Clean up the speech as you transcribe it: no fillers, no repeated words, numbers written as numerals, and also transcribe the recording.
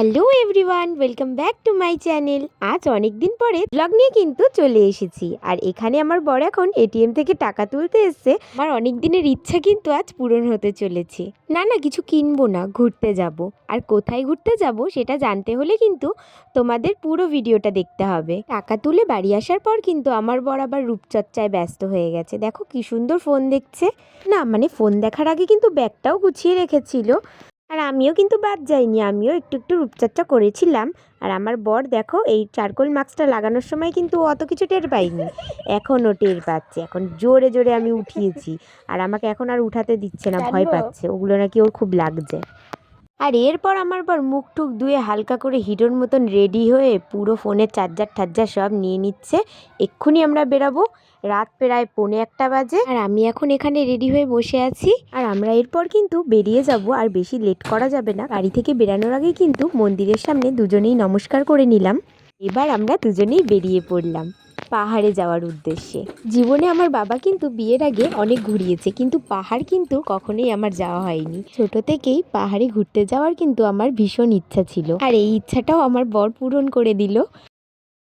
Hello everyone, welcome back to my channel. আজ অনেক দিন পরে ব্লগ নিয়ে কিন্তু চলে এসেছি। আর এখানে আমার বর এখন এটিএম থেকে টাকা তুলতে এসছে। আমার অনেক দিনের ইচ্ছা কিন্তু আজ পূরণ হতে চলেছে। না কিছু কিনবো না, ঘুরতে যাব। আর কোথায় ঘুরতে যাব সেটা জানতে হলে কিন্তু তোমাদের পুরো ভিডিওটা দেখতে হবে। টাকা তুলে বাড়ি আসার পর কিন্তু আমার বর আবার রূপচর্চায় ব্যস্ত হয়ে গেছে। দেখো কি সুন্দর ফোন দেখছে। ফোন দেখার আগে কিন্তু ব্যাগটাও গুছিয়ে রেখেছিল। আর আমিও কিন্তু বাদ যাইনি, আমিও একটু একটু রূপচর্চা করেছিলাম। আর আমার বর দেখো, এই চারকোল মাস্কটা লাগানোর সময় কিন্তু অত কিছু টের পাইনি, এখনও টের পাচ্ছে। এখন জোরে জোরে আমি উঠিয়েছি, আর আমাকে এখন আর উঠাতে দিচ্ছে না, ভয় পাচ্ছে, ওগুলো নাকি ওর খুব লাগছে। আর এরপর আমার বর মুখ টুক ধুয়ে হালকা করে হিরোর মতন রেডি হয়ে পুরো ফোনের চার্জার টার্জার সব নিয়ে নিচ্ছে। এক্ষুনি আমরা বেরাবো। রাত প্রায় 1:45 বাজে, আর আমি এখন এখানে রেডি হয়ে বসে আছি। আর আমরা এরপর কিন্তু বেরিয়ে যাব, আর বেশি লেট করা যাবে না। বাড়ি থেকে বেরানোর আগে কিন্তু মন্দিরের সামনে দুজনেই নমস্কার করে নিলাম। এবার আমরা দুজনেই বেরিয়ে পড়লাম পাহাড়ে যাওয়ার উদ্দেশ্যে। জীবনে আমার বাবা কিন্তু বিয়ের আগে অনেক ঘুরিয়েছে, কিন্তু পাহাড় কিন্তু কখনোই আমার যাওয়া হয়নি। ছোট থেকেই পাহাড়ে ঘুরতে যাওয়ার কিন্তু আমার ভীষণ ইচ্ছা ছিল, আর এই ইচ্ছাটাও আমার বর পূরণ করে দিল।